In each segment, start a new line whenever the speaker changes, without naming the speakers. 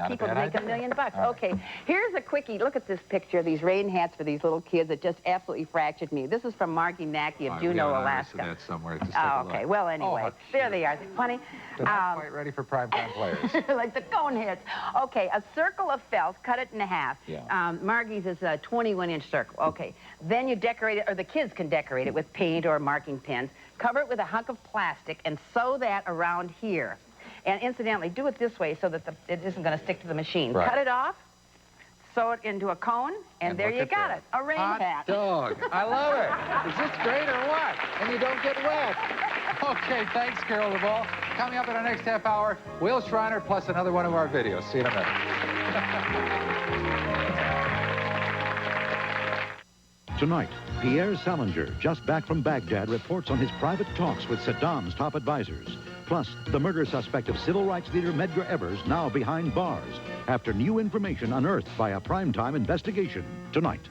people to make $1 million. Okay, here's a quickie. Look at this picture of these rain hats for these little kids that just absolutely fractured me. This is from Margie Mackey of Juneau, Alaska.
That somewhere. Just
okay, well, anyway, there they are. Funny.
They're not quite ready for primetime players.
Like the cone heads. Okay, a circle of felt, cut it in half.
Yeah.
Margie's is a 21-inch circle. Okay, then you decorate it, or the kids can decorate it with paint or marking pens. Cover it with a hunk of plastic and sew that around here. And incidentally, do it this way so that it isn't going to stick to the machine.
Right.
Cut it off, sew it into a cone, and there you got it. A rain hat.
Dog. I love it. Is this great or what? And you don't get wet. Okay, thanks, Carol Duvall. Coming up in our next half hour, Wil Shriner plus another one of our videos. See you in a minute.
Tonight, Pierre Salinger, just back from Baghdad, reports on his private talks with Saddam's top advisors. Plus, the murder suspect of civil rights leader Medgar Evers now behind bars after new information unearthed by a primetime investigation. Tonight.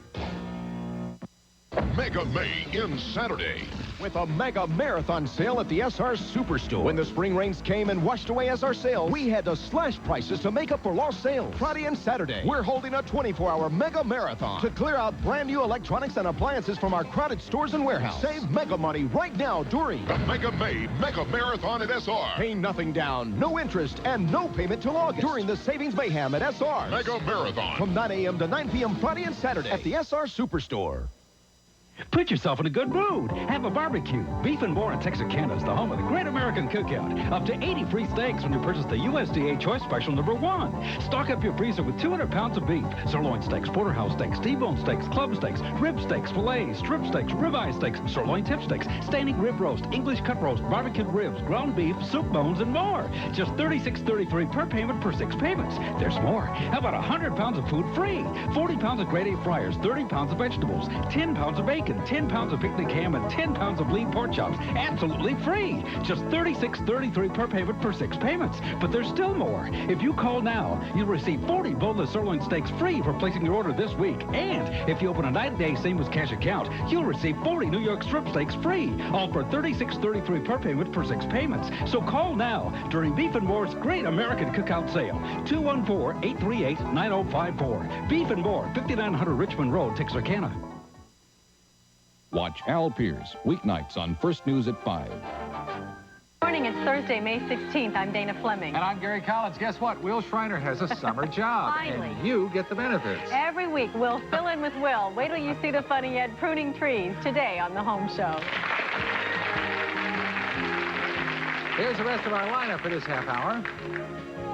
Mega May ends Saturday
with a mega marathon sale at the SR Superstore. When the spring rains came and washed away SR sales, we had to slash prices to make up for lost sales. Friday and Saturday, we're holding a 24-hour mega marathon to clear out brand new electronics and appliances from our crowded stores and warehouse. Save mega money right now during
the Mega May Mega Marathon at SR.
Pay nothing down, no interest, and no payment till August during the Savings Mayhem at SR.
Mega Marathon.
From 9 a.m. to 9 p.m. Friday and Saturday at the SR Superstore.
Put yourself in a good mood. Have a barbecue. Beef and More in Texarkana is the home of the Great American Cookout. Up to 80 free steaks when you purchase the USDA Choice Special #1. Stock up your freezer with 200 pounds of beef, sirloin steaks, porterhouse steaks, T-bone steaks, club steaks, rib steaks, fillets, strip steaks, ribeye steaks, sirloin tip steaks, standing rib roast, English cut roast, barbecued ribs, ground beef, soup bones, and more. Just $36.33 per payment per 6 payments. There's more. How about 100 pounds of food free? 40 pounds of grade A fryers, 30 pounds of vegetables, 10 pounds of bacon, 10 pounds of picnic ham, and 10 pounds of lean pork chops, absolutely free. Just $36.33 per payment per 6 payments. But there's still more. If you call now, you'll receive 40 boneless sirloin steaks free for placing your order this week. And if you open a 90-day same-as cash account, you'll receive 40 New York strip steaks free, all for $36.33 per payment per 6 payments. So call now during Beef and More's Great American Cookout Sale. 214-838-9054. Beef and More, 5900 Richmond Road, Texarkana.
Watch Al Pierce, weeknights on First News at 5.
Morning, it's Thursday, May 16th. I'm Dana Fleming.
And I'm Gary Collins. Guess what? Wil Shriner has a summer job.
Finally.
And you get the benefits.
Every week, we'll fill in with Wil. Wait till you see the fun he had pruning trees today on The Home Show.
Here's the rest of our lineup for this half hour.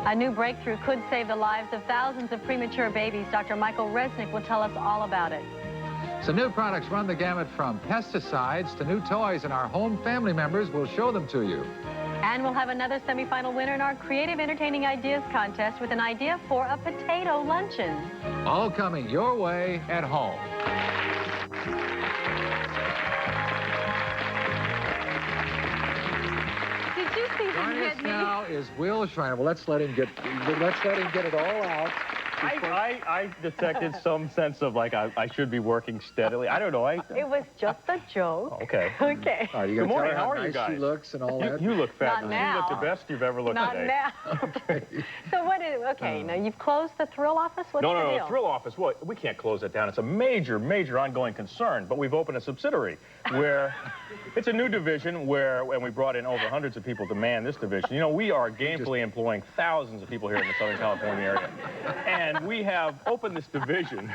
A new breakthrough could save the lives of thousands of premature babies. Dr. Michael Resnick will tell us all about it.
Some new products run the gamut from pesticides to new toys, and our home family members will show them to you.
And we'll have another semifinal winner in our Creative Entertaining Ideas contest with an idea for a potato luncheon.
All coming your way at home.
Did you see him
Joining
hit
us
me?
now is Wil Shriner. Well, let's let him get it all out.
I detected some sense of like I should be working steadily. I don't know.
It was just a joke.
Okay.
Okay.
All right, you
Good morning.
how
are you
nice
guys?
She looks and all that.
You look fabulous.
Not now.
You look the best you've ever looked
Not
today.
now. Okay. So what is, okay, now you've closed the Thrill office? What's the deal?
No, Thrill office. Well, we can't close it down. It's a major, major ongoing concern. But we've opened a subsidiary where it's a new division where, and we brought in over hundreds of people to man this division. You know, we are gainfully employing thousands of people here in the Southern California area. And we have opened this division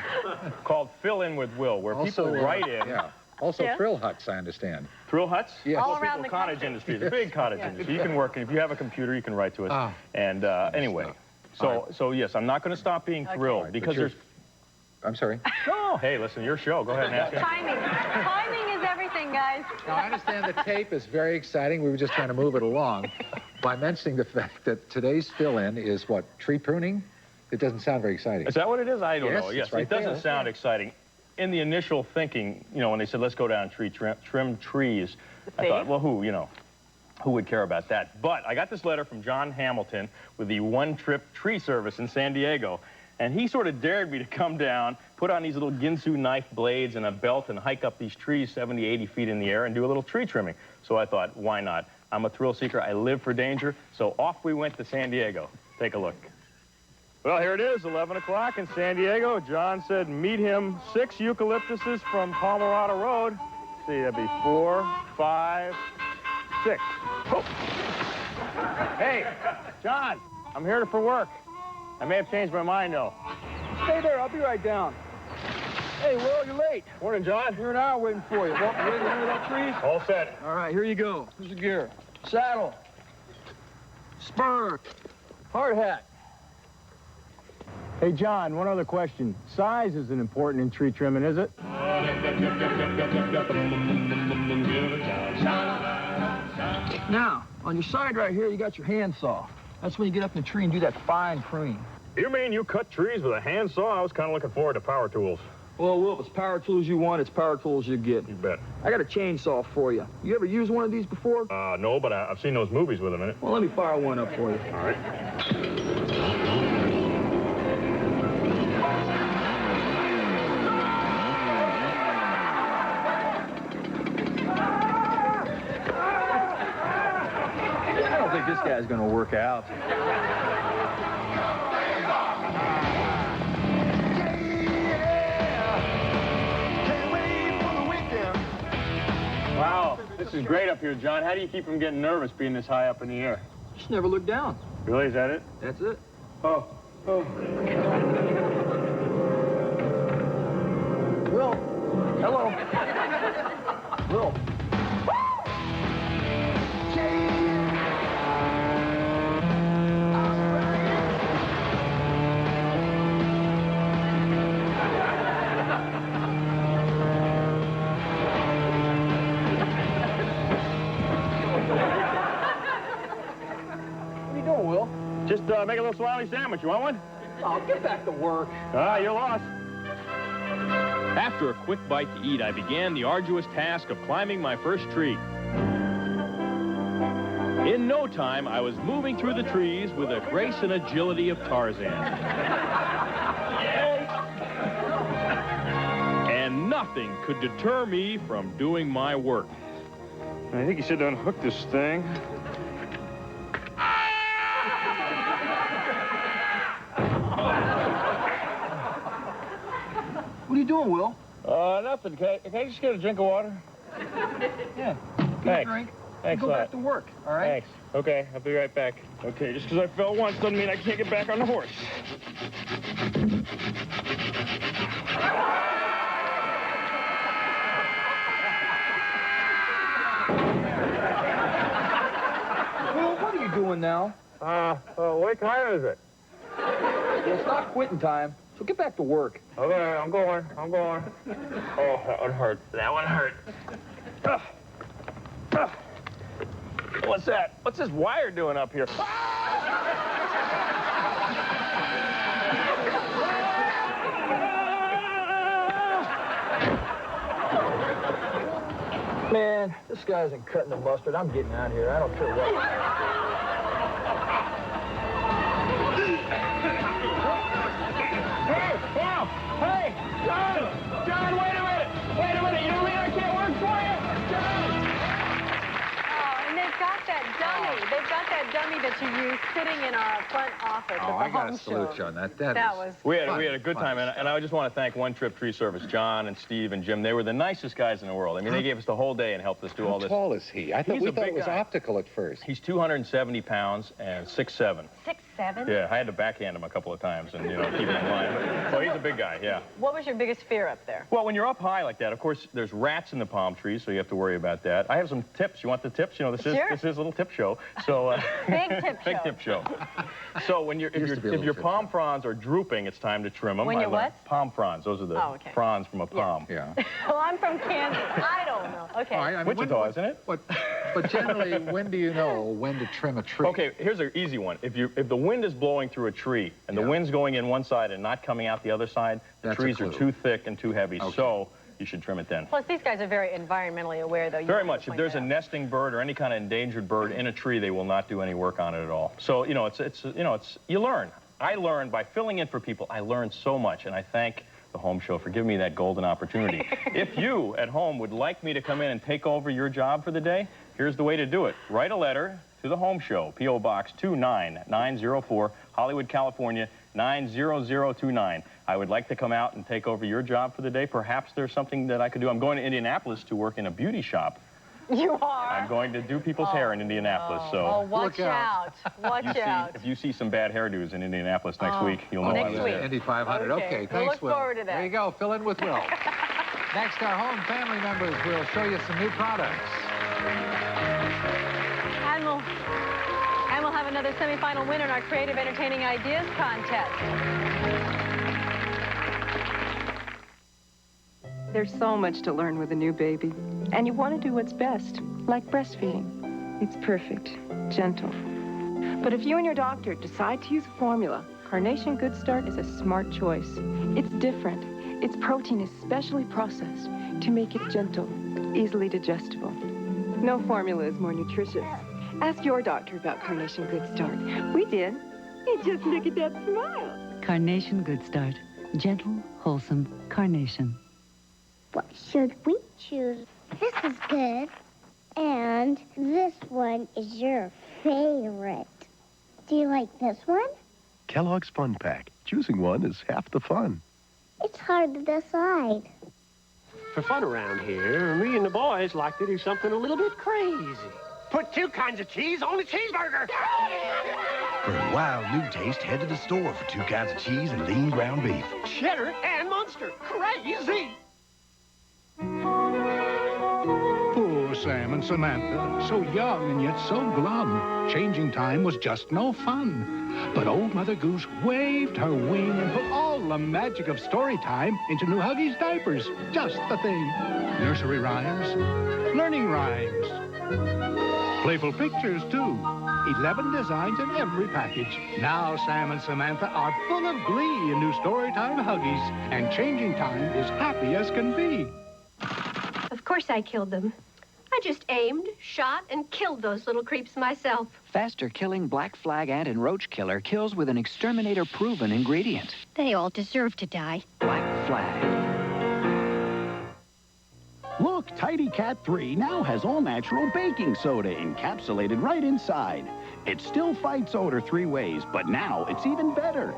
called Fill In with Wil, where people write in.
Yeah. Also,
Yeah.
thrill huts, I understand.
Thrill huts?
Yes.
All around the
cottage
country.
industry, the big cottage industry. You can work, if you have a computer, you can write to us. And anyway, so yes, I'm not going to stop being thrilled because there's...
I'm sorry.
Oh, hey, listen, your show. Go ahead and ask me.
Timing. Timing is everything, guys.
Now, I understand the tape is very exciting. We were just trying to move it along by mentioning the fact that today's fill-in is what, tree pruning? It doesn't sound very exciting.
Is that what it is? I don't know.
Yes,
Yes,
it's right
it doesn't
there.
sound exciting. In the initial thinking, you know, when they said, let's go down and trim trees, I thought, well, who would care about that? But I got this letter from John Hamilton with the One Trip Tree Service in San Diego, and he sort of dared me to come down, put on these little Ginsu knife blades and a belt and hike up these trees 70, 80 feet in the air and do a little tree trimming. So I thought, why not? I'm a thrill seeker. I live for danger. So off we went to San Diego. Take a look. Well, here it is, 11 o'clock in San Diego. John said meet him 6 eucalyptuses from Palmerado Road. Let's see, that'd be 4, 5, 6. Oh. Hey, John, I'm here for work. I may have changed my mind, though.
Stay there, I'll be right down. Hey, Will, you're late.
Morning, John.
Here an hour waiting for you. Walk away to the end of that tree.
All set.
All right, here you go. Here's the gear. Saddle. Spur. Hard hat. Hey, John, one other question. Size isn't important in tree trimming, is it? Now, on your side right here, you got your handsaw. That's when you get up in the tree and do that fine pruning.
You mean you cut trees with a handsaw? I was kind of looking forward to power tools.
Well, Will, if it's power tools you want, it's power tools you get.
You bet.
I got a chainsaw for you. You ever used one of these before?
No, but I've seen those movies with them in it.
Well, let me fire one up for you.
All right.
I don't think this guy's going to work out.
Wow, this is great up here, John. How do you keep from getting nervous being this high up in the air?
Just never look down.
Really, is that it?
That's it.
Oh.
Will. Hello. Will.
Just make a little smiley sandwich. You want one?
Oh, get back to work.
You're lost. After a quick bite to eat, I began the arduous task of climbing my first tree. In no time, I was moving through the trees with the grace and agility of Tarzan. And nothing could deter me from doing my work. I think he said to unhook this thing.
What are you doing, Will?
Nothing. Can I just get a drink of water?
Yeah.
Thanks.
Get a drink.
Thanks
Go
a lot.
back to work, all right?
Thanks. Okay, I'll be right back. Okay, just because I fell once doesn't mean I can't get back on the horse.
Will, what are you doing now?
What time is it?
It's not quitting time, so get back to work.
Okay, I'm going. Oh, that one hurt. That one hurt. What's that? What's this wire doing up here?
Man, this guy isn't cutting the mustard. I'm getting out of here. I don't care what.
Hey, John, wait a minute. Wait a minute. You don't mean I can't work for you? John!
Oh, and they've got that dummy. They've got that dummy that you use sitting in our front office at the
I got
home
to salute
show.
you on that.
That was
We had a good time, and I just want to thank One Trip Tree Service, John and Steve and Jim. They were the nicest guys in the world. I mean, they gave us the whole day and helped us do all this.
How tall is he?
He's
We
a
thought
big
it was
guy.
optical at first.
He's 270 pounds and 6'7".
6'7"?
Yeah, I had to backhand him a couple of times and, keep him in line. But he's a big guy, yeah.
What was your biggest fear up there?
Well, when you're up high like that, of course, there's rats in the palm trees, so you have to worry about that. I have some tips. You want the tips? This is a little tip show. So
Big tip show.
big tip show. So when if your palm fronds are drooping, it's time to trim them.
When you're what?
Palm fronds. Those are the fronds from a palm.
Yeah.
Well, I'm from Kansas. I don't know. Okay.
I mean,
Wichita, isn't it?
But generally, when do you know when to trim a tree?
Okay, here's an easy one. If the wind is blowing through a tree and the wind's going in one side and not coming out the other side, the trees are too thick and too heavy.
Okay.
So you should trim it then.
Plus, these guys are very environmentally aware, though.
Very much. If there's a nesting bird or any kind of endangered bird in a tree, they will not do any work on it at all. So, you learn. I learn by filling in for people. I learned so much, and I thank the Home Show for giving me that golden opportunity. If you at home would like me to come in and take over your job for the day, here's the way to do it. Write a letter to the Home Show, P.O. Box 29904, Hollywood, California, 90029. I would like to come out and take over your job for the day. Perhaps there's something that I could do. I'm going to Indianapolis to work in a beauty shop.
You are?
I'm going to do people's hair in Indianapolis, so...
Oh, watch out. Watch out.
If you see some bad hairdos in Indianapolis next week, you'll know
next week.
Indy 500. Okay,
We'll
thanks,
look forward to that.
There you go. Fill in with Will. Next, our home family members will show you some new products.
And we'll have another semifinal winner in our Creative Entertaining Ideas contest.
There's so much to learn with a new baby, and you want to do what's best, like breastfeeding. It's perfect, gentle. But if you and your doctor decide to use a formula, Carnation Good Start is a smart choice. It's different. Its protein is specially processed to make it gentle, easily digestible. No formula is more nutritious. Ask your doctor about Carnation Good Start. We did. And just look at that smile.
Carnation Good Start. Gentle, wholesome Carnation.
What should we choose? This is good. And this one is your favorite. Do you like this one?
Kellogg's Fun Pack. Choosing one is half the fun.
It's hard to decide.
For fun around here, me and the boys like to do something a little bit crazy. Put 2 kinds of cheese on a cheeseburger.
For a wild new taste, head to the store for 2 kinds of cheese and lean ground beef.
Cheddar and Munster. Crazy.
Poor Sam and Samantha, so young and yet so glum. Changing time was just no fun. But old Mother Goose waved her wing and put all the magic of story time into new Huggies diapers. Just the thing. Nursery rhymes, learning rhymes, playful pictures, too. 11 designs in every package. Now Sam and Samantha are full of glee in new Storytime Huggies, and changing time is happy as can be.
Of course I killed them. I just aimed, shot, and killed those little creeps myself.
Faster-killing Black Flag ant and roach killer kills with an exterminator-proven ingredient.
They all deserve to die.
Black Flag.
Look, Tidy Cat 3 now has all-natural baking soda encapsulated right inside. It still fights odor 3 ways, but now it's even better.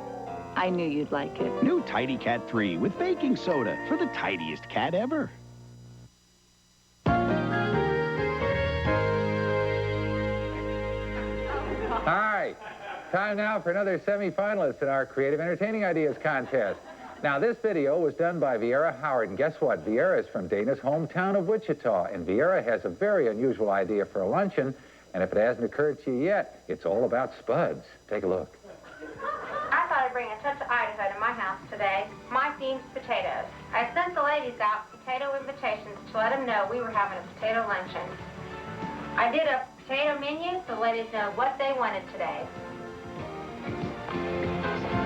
I knew you'd like it.
New Tidy Cat 3 with baking soda for the tidiest cat ever.
All right, time now for another semi-finalist in our Creative Entertaining Ideas contest. Now, this video was done by Viera Howard, and guess what? Viera is from Dana's hometown of Wichita, and Viera has a very unusual idea for a luncheon, and if it hasn't occurred to you yet, it's all about spuds. Take a look.
I thought I'd bring a touch of Idaho to my house today. My theme's potatoes. I sent the ladies out potato invitations to let them know we were having a potato luncheon. I did a potato menu so the ladies know what they wanted today.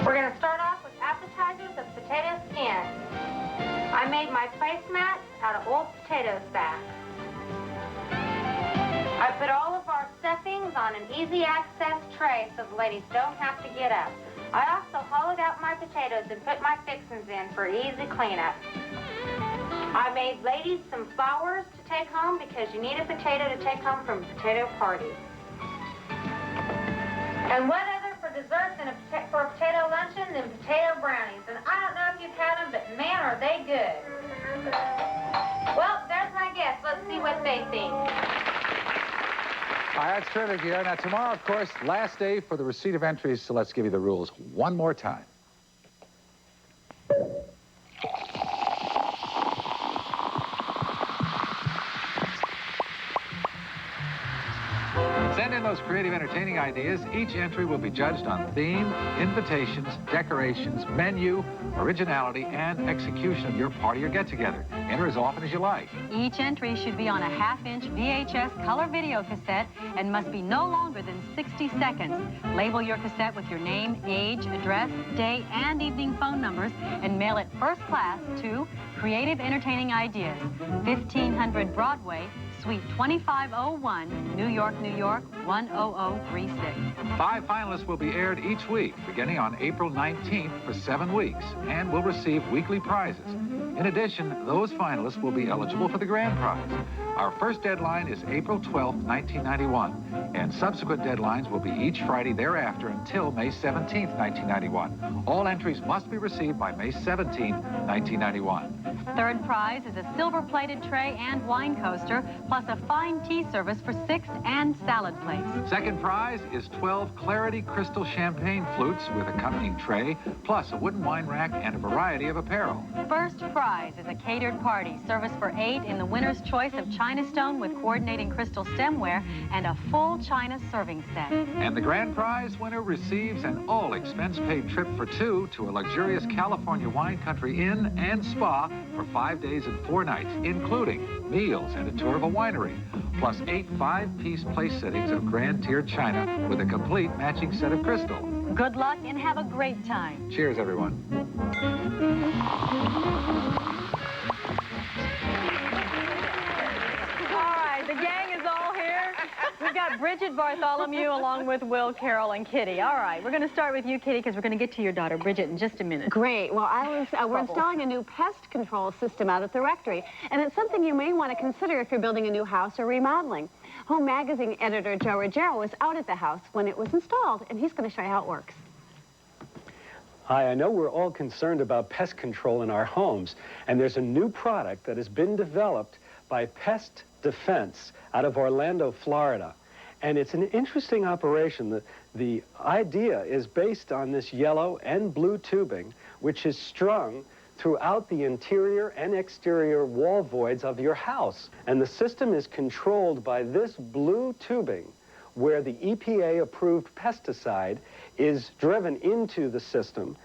We're going to start off with appetizers of potato skin. I made my placemats out of old potato sacks. I put all of our stuffings on an easy access tray so the ladies don't have to get up. I also hollowed out my potatoes and put my fixings in for easy cleanup. I made ladies some flowers to take home because you need a potato to take home from a potato party. And what other for desserts and for a potato luncheon than potato brownies? And I don't know if you've had them, but man, are they good. Well, there's my guess. Let's see what they think.
All right, that's terrific, Viera. Now, tomorrow, of course, last day for the receipt of entries, so let's give you the rules one more time. Send in those creative entertaining ideas. Each entry will be judged on theme, invitations, decorations, menu, originality, and execution of your party or get-together. Enter as often as you like.
Each entry should be on a half-inch VHS color video cassette and must be no longer than 60 seconds. Label your cassette with your name, age, address, day, and evening phone numbers and mail it first class to Creative Entertaining Ideas, 1500 Broadway, Suite 2501, New York, New York, 10036.
5 finalists will be aired each week, beginning on April 19th for 7 weeks, and will receive weekly prizes. In addition, those finalists will be eligible for the grand prize. Our first deadline is April 12th, 1991, and subsequent deadlines will be each Friday thereafter until May 17th, 1991. All entries must be received by May 17th, 1991.
Third prize is a silver-plated tray and wine coaster, plus a fine tea service for 6 and salad plates.
Second prize is 12 Clarity Crystal Champagne flutes with accompanying tray, plus a wooden wine rack and a variety of apparel.
First prize is a catered party, service for 8 in the winner's choice of China stone with coordinating crystal stemware and a full China serving set.
And the grand prize winner receives an all-expense-paid trip for 2 to a luxurious California wine country inn and spa for 5 days and 4 nights, including meals and a tour of a winery, plus 8 5-piece place sittings of grand tiered china with a complete matching set of crystal.
Good luck and have a great time.
Cheers, everyone.
The gang is all here. We've got Bridget Bartholomew along with Will, Carol, and Kitty. All right, we're going to start with you, Kitty, because we're going to get to your daughter, Bridget, in just a minute.
Great. Well, we're installing a new pest control system out at the rectory, and it's something you may want to consider if you're building a new house or remodeling. Home Magazine editor Joe Ruggiero was out at the house when it was installed, and he's going to show you how it works.
Hi, I know we're all concerned about pest control in our homes, and there's a new product that has been developed by Pest Defense out of Orlando, Florida. And it's an interesting operation. The idea is based on this yellow and blue tubing, which is strung throughout the interior and exterior wall voids of your house. And the system is controlled by this blue tubing, where the EPA-approved pesticide is driven into the system.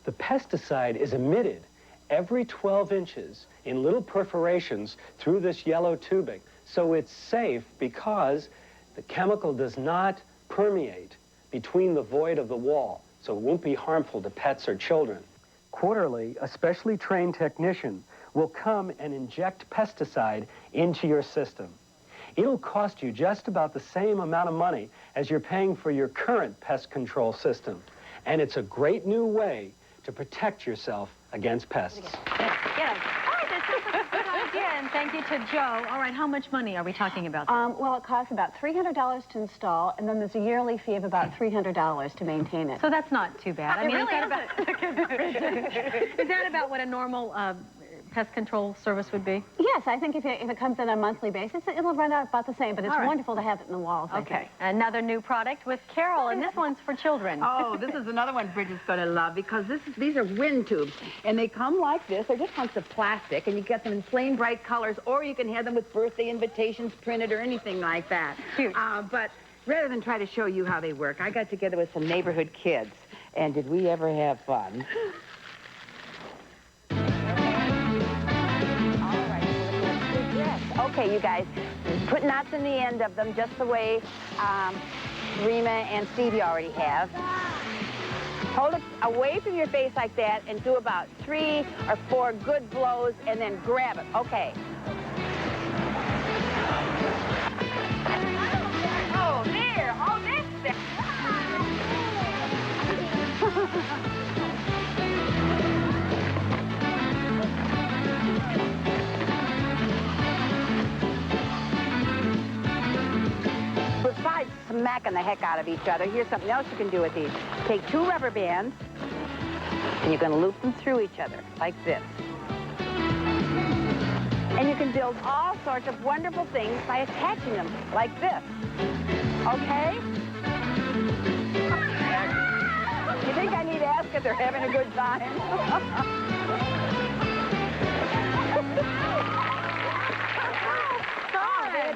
The pesticide is emitted every 12 inches in little perforations through this yellow tubing. So it's safe because the chemical does not permeate between the void of the wall, so it won't be harmful to pets or children. Quarterly, a specially trained technician will come and inject pesticide into your system. It'll cost you just about the same amount of money as you're paying for your current pest control system. And it's a great new way to protect yourself against pests.
Get 'em. Oh, this is a good idea, and thank you to Joe. All right, how much money are we talking about?
Well, it costs about $300 to install, and then there's a yearly fee of about $300 to maintain it.
So that's not too bad. I mean,
really
is that about what a normal pest control service would be?
Yes, I think if it comes in on a monthly basis, it'll run out about the same, but it's wonderful to have it in the walls.
Okay, another new product with Carol, and this one's for children.
Oh, this is another one Bridget's going to love, because these are wind tubes, and they come like this. They're just hunks of plastic, and you get them in plain bright colors, or you can have them with birthday invitations printed or anything like that.
Cute.
But rather than try to show you how they work, I got together with some neighborhood kids, and did we ever have fun? Okay, you guys, put knots in the end of them just the way Rima and Stevie already have. Hold it away from your face like that and do about 3 or 4 good blows and then grab it. Okay. Oh, there. Oh, that's there. Besides smacking the heck out of each other, here's something else you can do with these. Take 2 rubber bands, and you're going to loop them through each other, like this. And you can build all sorts of wonderful things by attaching them, like this. Okay? You think I need to ask if they're having a good time?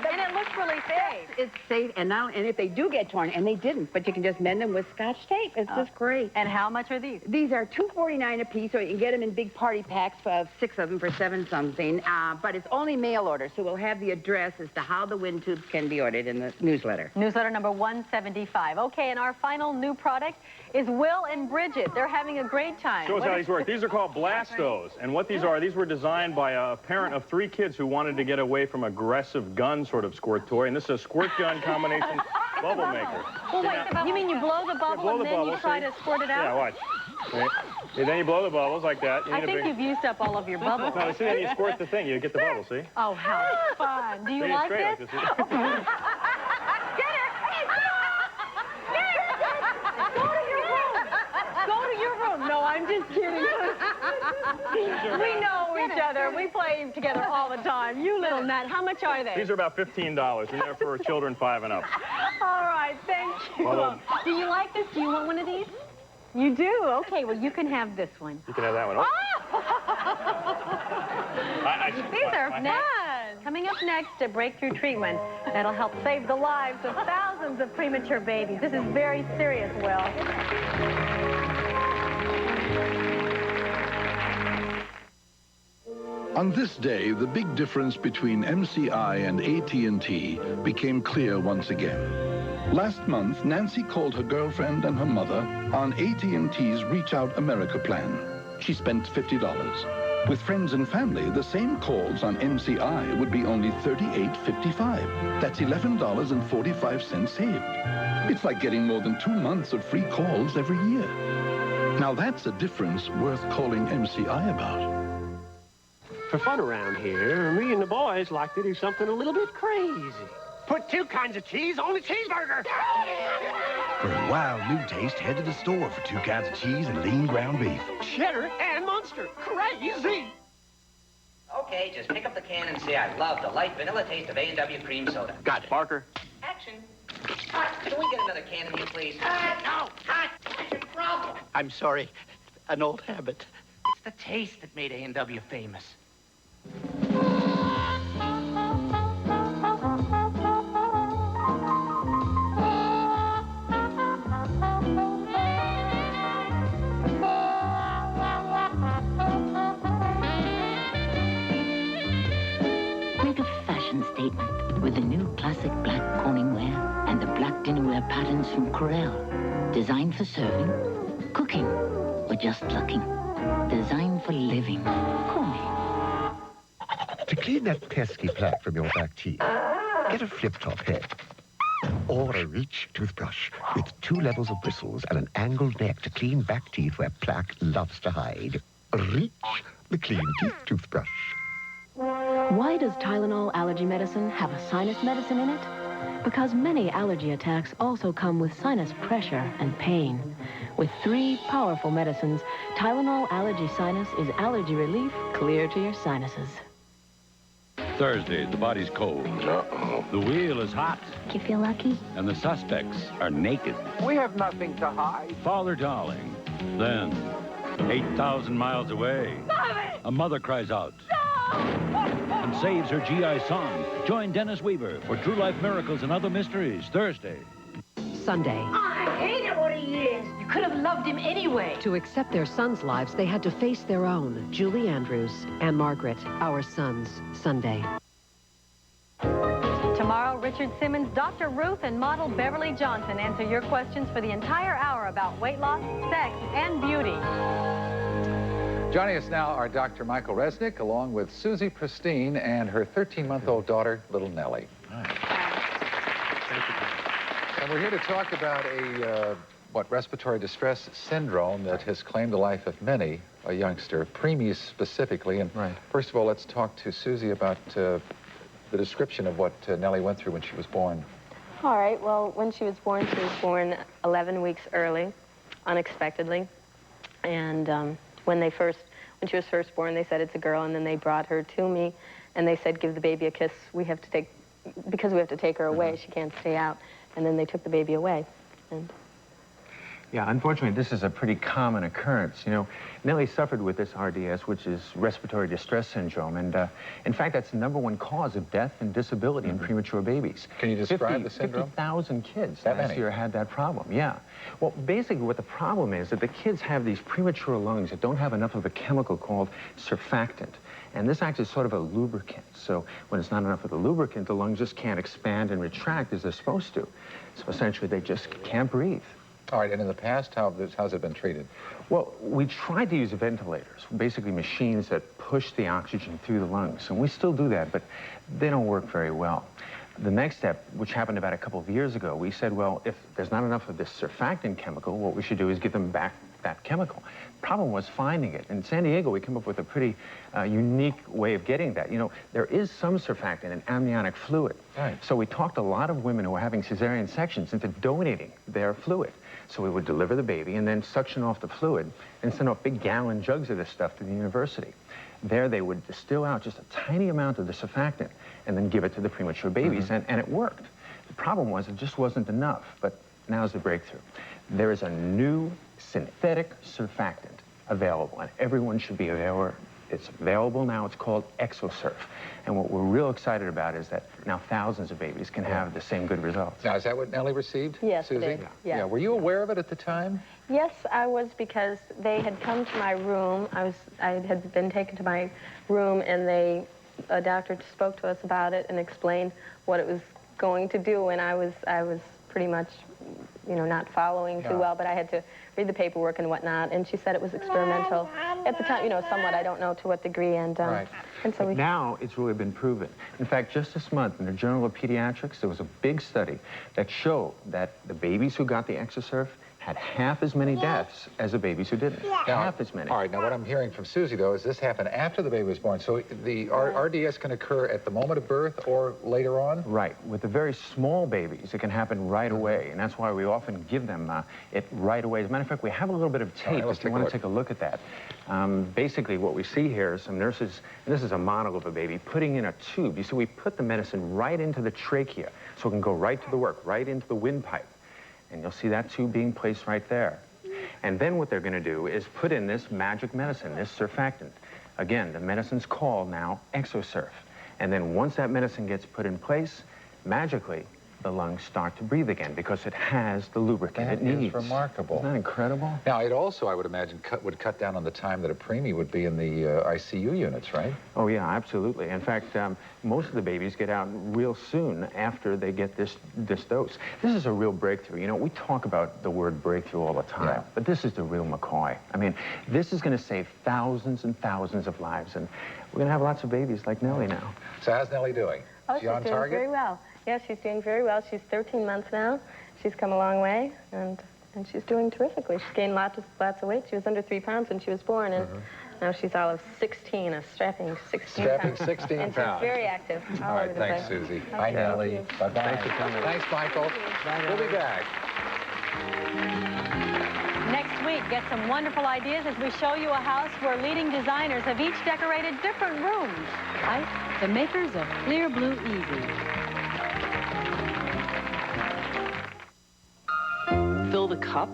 And it looks really safe.
It's safe, and if they do get torn, and they didn't, but you can just mend them with Scotch tape. It's just great.
And how much are these?
These are $2.49 a piece, so you can get them in big party packs of 6 of them for $7-something. But it's only mail order, so we'll have the address as to how the wind tubes can be ordered in the newsletter.
Newsletter number 175. Okay, and our final new product is Will and Bridget. They're having a great time.
Show us how these work. These are called Blastos, and what these are, these were designed by a parent of 3 kids who wanted to get away from aggressive aggressive gun sort of squirt toy, and this is a squirt gun combination bubble maker.
Well, wait, you mean you blow the bubble
blow the
and then
bubble,
you try
see?
to squirt it out?
Yeah, watch. Right. And then you blow the bubbles like that. You
I
need a
think
big...
you've used up all of your bubbles.
No, see, then you squirt the thing, you get the bubble, see?
Oh, how fun. Do you
See,
like
straight
this?
like this.
Go to your room. No, I'm just kidding. We know each other. We play together all the time. You little nut. How much are they?
These are about $15, and they're for children 5 and up.
All right, thank you.
Although-
Do you like this? Do you want one of these? You do? Okay, well, you can have this one.
You can have that one. Oh.
These are fun. Coming up next, a breakthrough treatment that'll help save the lives of thousands of premature babies. This is very serious, Will.
On this day, the big difference between MCI and AT&T became clear once again. Last month, Nancy called her girlfriend and her mother on AT&T's Reach Out America plan. She spent $50. With friends and family, the same calls on MCI would be only $38.55. That's $11.45 saved. It's like getting more than 2 months of free calls every year. Now that's a difference worth calling MCI about.
For fun around here, me and the boys like to do something a little bit crazy. Put 2 kinds of cheese on a cheeseburger.
For a wild new taste, head to the store for 2 kinds of cheese and lean ground beef.
Cheddar and Munster. Crazy.
Okay, just pick up the can and say I love the light vanilla taste of A&W cream soda.
Got it. Barker.
Action. Hot, can we get another can of you, please? No, hot. What's your problem?
I'm sorry. An old habit.
It's the taste that made A&W famous.
Make a fashion statement with the new classic black corningware and the black dinnerware patterns from Corel. Designed for serving, cooking, or just looking. Designed for living. Call me.
To clean that pesky plaque from your back teeth, get a flip-top head. Or a reach toothbrush with 2 levels of bristles and an angled neck to clean back teeth where plaque loves to hide. Reach the clean teeth toothbrush.
Why does Tylenol allergy medicine have a sinus medicine in it? Because many allergy attacks also come with sinus pressure and pain. With 3 powerful medicines, Tylenol Allergy Sinus is allergy relief clear to your sinuses.
Thursday, the body's cold. Uh-oh. The wheel is hot.
Do you feel lucky?
And the suspects are naked.
We have nothing to hide.
Father Darling. Then, 8,000 miles away, a mother cries out. And saves her GI son. Join Dennis Weaver for True Life Miracles and Other Mysteries, Thursday.
Sunday.
I hate it what he is. You could have loved him anyway.
To accept their sons' lives, they had to face their own. Julie Andrews and Margaret, Our Sons, Sunday.
Tomorrow, Richard Simmons, Dr. Ruth, and model Beverly Johnson answer your questions for the entire hour about weight loss, sex, and beauty.
Joining us now are Dr. Michael Resnick, along with Susie Pristine and her 13-month-old daughter, little Nellie. Hi. Thank you. And we're here to talk about a, respiratory distress syndrome that has claimed the life of many, a youngster, preemies specifically. And first of all, let's talk to Susie about the description of what Nellie went through when she was born.
All right, well, when she was born 11 weeks early, unexpectedly. And when she was first born, they said it's a girl, and then they brought her to me, and they said, give the baby a kiss. Because we have to take her away. She can't stay out. And then they took the baby away. And
yeah, unfortunately, this is a pretty common occurrence. You know, Nellie suffered with this RDS, which is respiratory distress syndrome, and in fact, that's the #1 cause of death and disability in premature babies.
Can you describe the syndrome?
50,000 kids
That
last
many?
year had that problem, yeah. Well, basically, what the problem is that the kids have these premature lungs that don't have enough of a chemical called surfactant. And this acts as sort of a lubricant. So when it's not enough of the lubricant, the lungs just can't expand and retract as they're supposed to. So essentially, they just can't breathe.
All right, and in the past, how's it been treated?
Well, we tried to use ventilators, basically machines that push the oxygen through the lungs, and we still do that, but they don't work very well. The next step, which happened about a couple of years ago, we said, well, if there's not enough of this surfactant chemical, what we should do is give them back that chemical. Problem was finding it. In San Diego, we came up with a pretty unique way of getting that. You know, there is some surfactant in amniotic fluid.
Right.
So we talked a lot of women who were having cesarean sections into donating their fluid. So we would deliver the baby and then suction off the fluid and send off big gallon jugs of this stuff to the university. There they would distill out just a tiny amount of the surfactant and then give it to the premature babies, and it worked. The problem was it just wasn't enough, but now's the breakthrough. There is a new synthetic surfactant available, and everyone should be aware. It's available now. It's called ExoSurf. And what we're real excited about is that now thousands of babies can have the same good results.
Now, is that what Nellie received?
Yes,
Susie?
it is. Yeah.
Yeah. Were you aware of it at the time?
Yes, I was, because they had come to my room. I had been taken to my room, and a doctor spoke to us about it and explained what it was going to do, and I was pretty much, you know, not following too well, but I had to read the paperwork and whatnot, and she said it was experimental at the time, you know, somewhat. I don't know to what degree, and so we...
Now it's really been proven. In fact, just this month in the Journal of Pediatrics, there was a big study that showed that the babies who got the ExoSurf had half as many deaths as the babies who didn't. Half as many.
All right, now what I'm hearing from Susie, though, is this happened after the baby was born. So the RDS can occur at the moment of birth or later on?
Right. With the very small babies, it can happen right away, and that's why we often give them it right away. As a matter of fact, we have a little bit of tape if you want to take a look at that. Basically, what we see here is some nurses, and this is a model of a baby, putting in a tube. You see, we put the medicine right into the trachea, so it can go right to the work, right into the windpipe. And you'll see that tube being placed right there. And then what they're going to do is put in this magic medicine, this surfactant. Again, the medicine's called now ExoSurf. And then once that medicine gets put in place, magically, the lungs start to breathe again because it has the lubricant it needs.
That is remarkable.
Isn't that incredible?
Now, it also, I would imagine, would cut down on the time that a preemie would be in the ICU units, right?
Oh, yeah, absolutely. In fact, most of the babies get out real soon after they get this dose. This is a real breakthrough. You know, we talk about the word breakthrough all the time, but this is the real McCoy. I mean, this is going to save thousands and thousands of lives, and we're going to have lots of babies like Nellie now.
So how's Nellie doing?
Oh, she's doing very well. Yeah, she's doing very well. She's 13 months now. She's come a long way, and she's doing terrifically. She's gained lots of weight. She was under 3 pounds when she was born, and now she's all of 16, a strapping 16 pounds.
16
and
pounds.
she's very active.
All right, thanks, Susie. Bye, Nellie. Bye-bye.
Thanks for coming.
Thanks, Michael.
Bye,
we'll be back.
Next week, get some wonderful ideas as we show you a house where leading designers have each decorated different rooms. Right? The makers of Clear Blue Easy.
Fill the cup?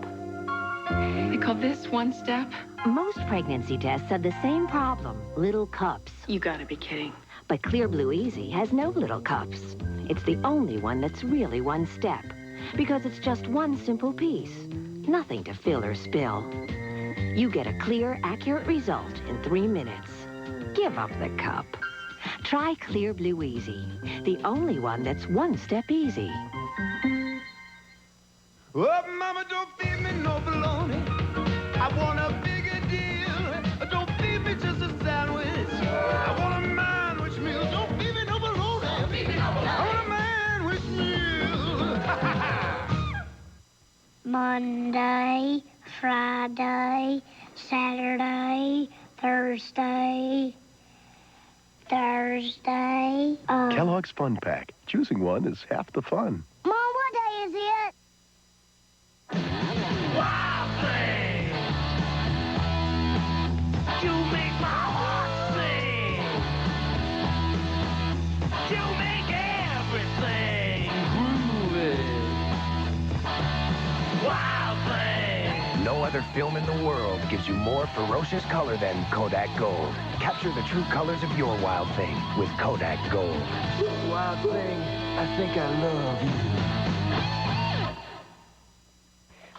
They call this one step?
Most pregnancy tests have the same problem, little cups.
You gotta be kidding.
But Clear Blue Easy has no little cups. It's the only one that's really one step, because it's just one simple piece. Nothing to fill or spill. You get a clear, accurate result in 3 minutes. Give up the cup. Try Clear Blue Easy, the only one that's one step easy.
Oh, mama, don't feed me no bologna. I want a bigger deal. Don't feed me just a sandwich. I want a man-wich meal. Don't feed me no bologna. I want a man-wich meal.
Monday, Friday, Saturday, Thursday.
Kellogg's Fun Pack. Choosing one is half the fun.
Mom, what day is it?
Wild thing. You make my heart sing. You make everything groovy. Wild thing.
No other film in the world gives you more ferocious color than Kodak Gold. Capture the true colors of your wild thing with Kodak Gold.
Wild thing, I think I love you.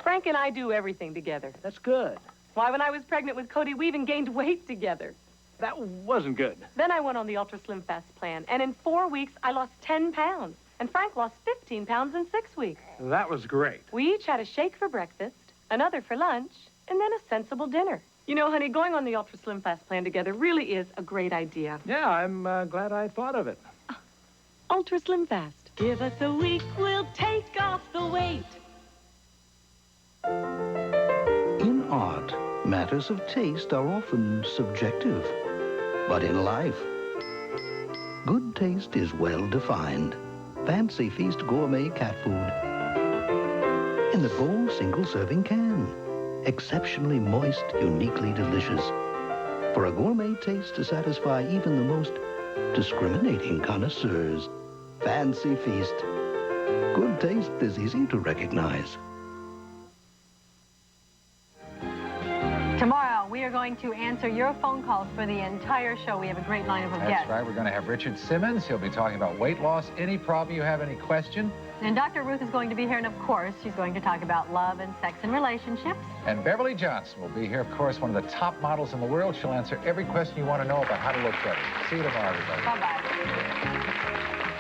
Frank and I do everything together. That's good. Why, when I was pregnant with Cody, we even gained weight together.
That wasn't good.
Then I went on the Ultra Slim Fast plan, and in 4 weeks, I lost 10 pounds. And Frank lost 15 pounds in 6 weeks.
That was great.
We each had a shake for breakfast, another for lunch, and then a sensible dinner. You know, honey, going on the Ultra Slim Fast plan together really is a great idea.
Yeah, I'm glad I thought of it.
Ultra Slim Fast.
Give us a week, we'll take off the weight.
In art, matters of taste are often subjective. But in life, good taste is well defined. Fancy Feast gourmet cat food. In the gold single-serving can. Exceptionally moist, uniquely delicious. For a gourmet taste to satisfy even the most discriminating connoisseurs. Fancy Feast. Good taste is easy to recognize.
Tomorrow, we are going to answer your phone calls for the entire show. We have a great lineup of guests.
That's right. We're going to have Richard Simmons. He'll be talking about weight loss. Any problem you have, any question?
And Dr. Ruth is going to be here, and of course, she's going to talk about love and sex and relationships.
And Beverly Johnson will be here, of course, one of the top models in the world. She'll answer every question you want to know about how to look better. See you tomorrow, everybody.
Bye-bye.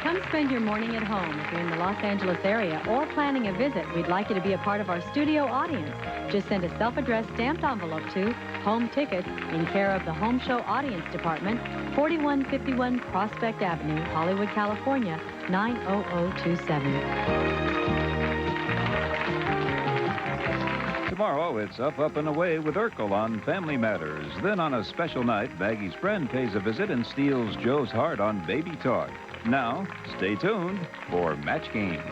Come spend your morning at home. If you're in the Los Angeles area or planning a visit, we'd like you to be a part of our studio audience. Just send a self-addressed stamped envelope to Home Tickets in care of the Home Show Audience Department, 4151 Prospect Avenue, Hollywood, California, 90027.
Tomorrow, it's up and away with Urkel on Family Matters. Then on a special night, Maggie's friend pays a visit and steals Joe's heart on Baby Talk. Now, stay tuned for Match Game.